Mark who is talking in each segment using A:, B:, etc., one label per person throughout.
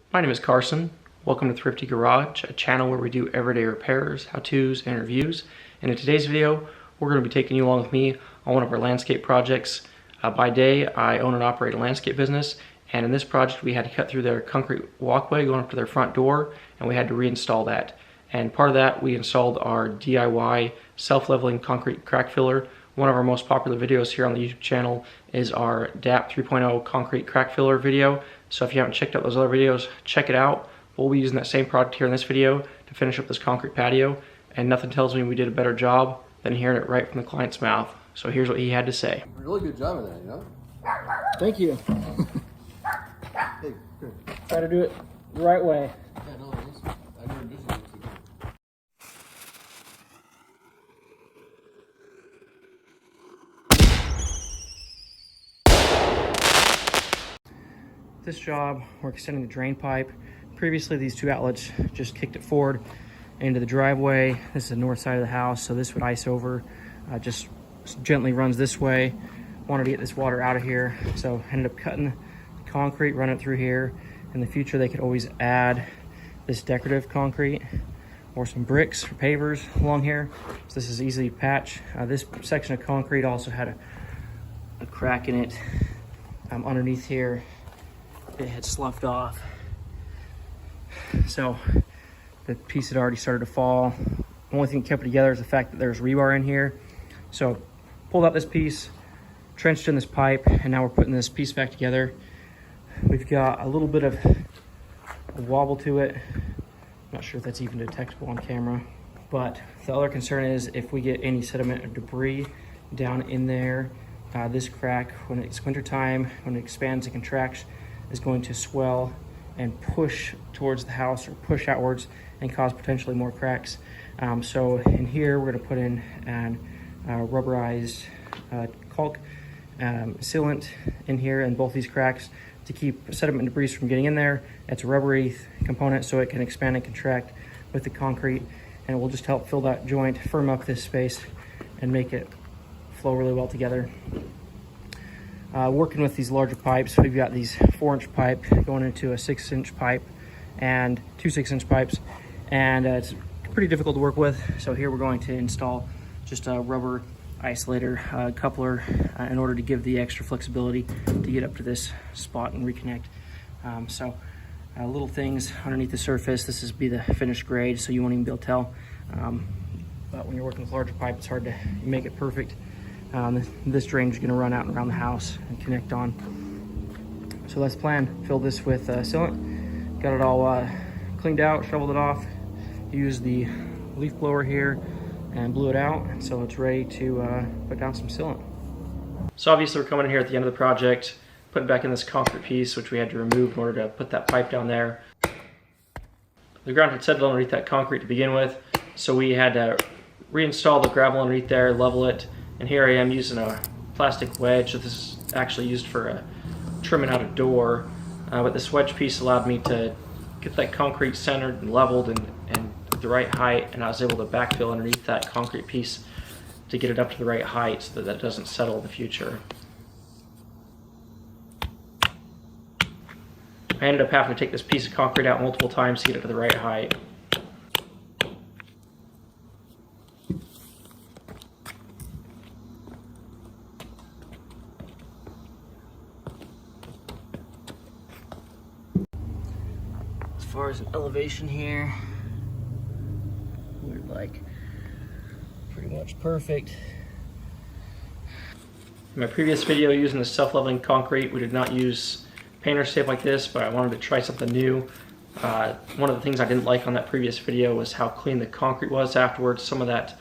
A: My name is Carson. Welcome to Thrifty Garage, a channel where we do everyday repairs, how-tos, and reviews. And in today's video, we're going to be taking you along with me on one of our landscape projects. By day, I own and operate a landscape business, and in this project we had to cut through their concrete walkway going up to their front door, and we had to reinstall that. And part of that, we installed our DIY self-leveling concrete crack filler. One of our most popular videos here on the YouTube channel is our DAP 3.0 concrete crack filler video. So if you haven't checked out those other videos, check it out. We'll be using that same product here in this video to finish up this concrete patio, and nothing tells me we did a better job than hearing it right from the client's mouth. So here's what he had to say.
B: Really good job of that, you know?
C: Thank you.
B: Hey, good.
C: Try to do it the right way.
B: Yeah, no, I never did it.
C: This job, we're extending the drain pipe. Previously, these two outlets just kicked it forward into the driveway. This is the north side of the house, so this would ice over. Just gently runs this way. Wanted to get this water out of here, so ended up cutting the concrete, run it through here. In the future, they could always add this decorative concrete or some bricks or pavers along here. So this is easy to patch. This section of concrete also had a crack in it underneath here. It had sloughed off, so the piece had already started to fall. The only thing that kept it together is the fact that there's rebar in here. So pulled out this piece, trenched in this pipe, and now we're putting this piece back together. We've got a little bit of a wobble to it. Not sure if that's even detectable on camera, but the other concern is if we get any sediment or debris down in there, this crack, when it's wintertime, when it expands and contracts, is going to swell and push towards the house or push outwards and cause potentially more cracks. So in here, we're going to put in an rubberized caulk sealant in here in both these cracks to keep sediment and debris from getting in there. It's a rubbery component, so it can expand and contract with the concrete, and it will just help fill that joint, firm up this space, and make it flow really well together. Working with these larger pipes, we've got these 4-inch pipe going into a 6-inch pipe and two 6-inch pipes, and it's pretty difficult to work with. So here we're going to install just a rubber isolator coupler in order to give the extra flexibility to get up to this spot and reconnect. Little things underneath the surface. This is be the finished grade, so you won't even be able to tell. But when you're working with larger pipe, it's hard to make it perfect. This drain is going to run out and around the house and connect on. So that's the plan. Fill this with sealant. Got it all cleaned out, shoveled it off. Used the leaf blower here and blew it out, so it's ready to put down some sealant.
A: So obviously we're coming in here at the end of the project, putting back in this concrete piece, which we had to remove in order to put that pipe down there. The ground had settled underneath that concrete to begin with, so we had to reinstall the gravel underneath there, level it. And here I am using a plastic wedge. So this is actually used for trimming out a door. But this wedge piece allowed me to get that concrete centered and leveled and the right height. And I was able to backfill underneath that concrete piece to get it up to the right height so that that doesn't settle in the future. I ended up having to take this piece of concrete out multiple times to get it to the right height.
C: As far as an elevation here, we're like pretty much perfect.
A: In my previous video using the self-leveling concrete, we did not use painter's tape like this, but I wanted to try something new. One of the things I didn't like on that previous video was how clean the concrete was afterwards. Some of that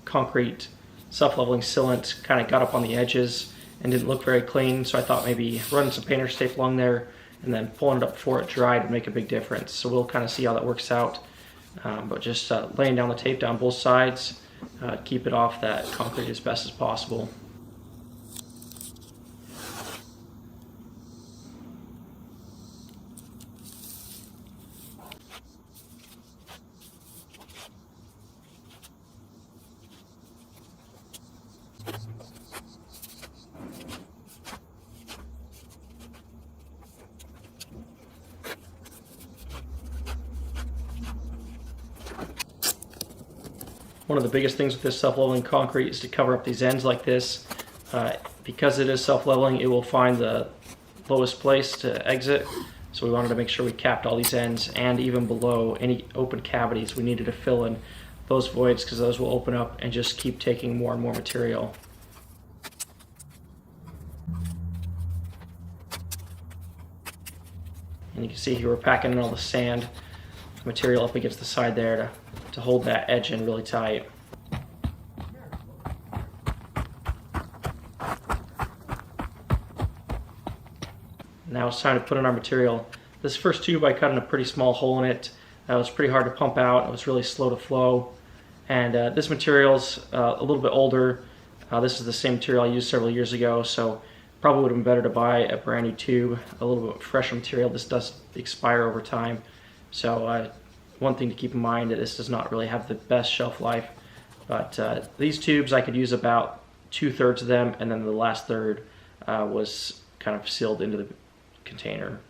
A: concrete self-leveling sealant kind of got up on the edges and didn't look very clean, so I thought maybe running some painter's tape along there and then pulling it up before it dried would make a big difference. So we'll kind of see how that works out. But just laying down the tape down both sides, keep it off that concrete as best as possible. One of the biggest things with this self-leveling concrete is to cover up these ends like this. Because it is self-leveling, it will find the lowest place to exit. So we wanted to make sure we capped all these ends, and even below any open cavities we needed to fill in those voids, because those will open up and just keep taking more and more material. And you can see here we're packing in all the sand material up against the side there to hold that edge in really tight. Now it's time to put in our material. This first tube I cut in a pretty small hole in it. It was pretty hard to pump out. It was really slow to flow. And this material's a little bit older. This is the same material I used several years ago, so probably would have been better to buy a brand new tube, a little bit fresher material. This does expire over time. So one thing to keep in mind, that this does not really have the best shelf life. But these tubes, I could use about 2/3 of them, and then the last third was kind of sealed into the container.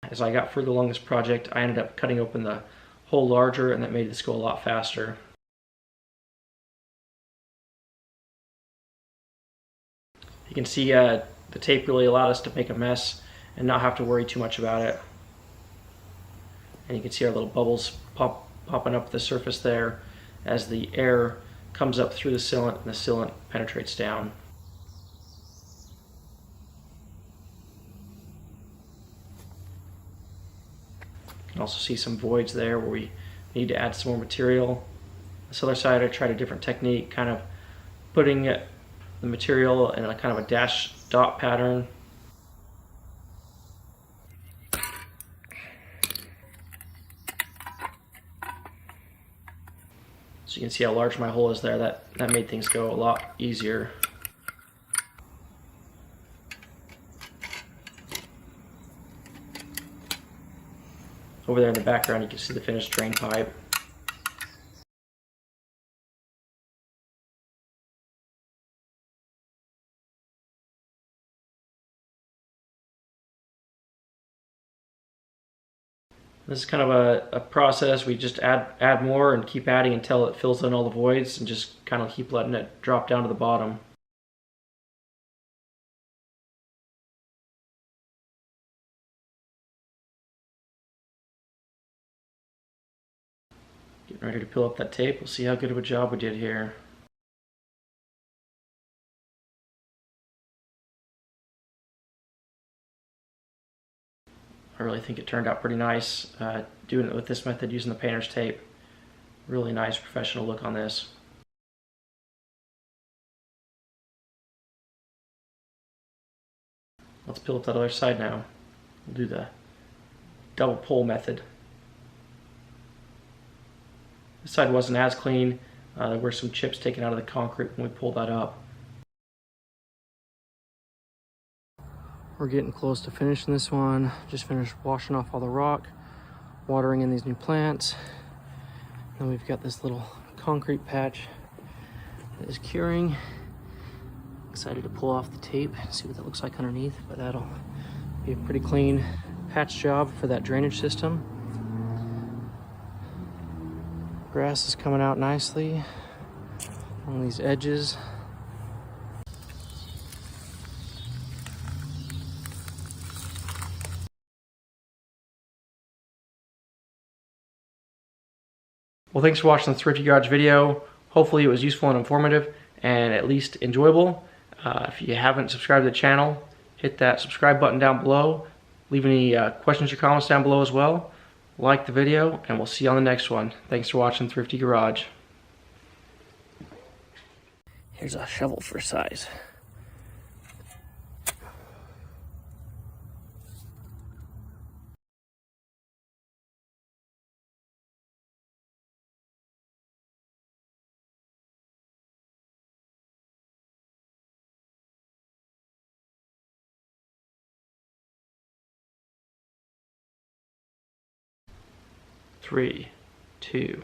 A: As I got further along this project, I ended up cutting open the hole larger, and that made this go a lot faster. You can see the tape really allowed us to make a mess and not have to worry too much about it. And you can see our little bubbles popping up the surface there as the air comes up through the sealant and the sealant penetrates down. You can also see some voids there where we need to add some more material. This other side I tried a different technique, kind of putting the material in a kind of a dash dot pattern. So you can see how large my hole is there. That made things go a lot easier. Over there in the background you can see the finished drain pipe. This is kind of a process. We just add more and keep adding until it fills in all the voids, and just kind of keep letting it drop down to the bottom. Getting ready to peel up that tape. We'll see how good of a job we did here. I really think it turned out pretty nice. Doing it with this method, using the painter's tape. Really nice professional look on this. Let's peel up that other side now. We'll do the double pull method. This side wasn't as clean. There were some chips taken out of the concrete when we pulled that up. We're getting close to finishing this one. Just finished washing off all the rock, watering in these new plants. Then we've got this little concrete patch that is curing. Excited to pull off the tape and see what that looks like underneath, but that'll be a pretty clean patch job for that drainage system. Grass is coming out nicely on these edges. Well, thanks for watching the Thrifty Garage video. Hopefully it was useful and informative, and at least enjoyable. If you haven't subscribed to the channel, hit that subscribe button down below. Leave any questions or comments down below as well. Like the video, and we'll see you on the next one. Thanks for watching Thrifty Garage. Here's a shovel for size. Three, two,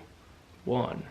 A: one.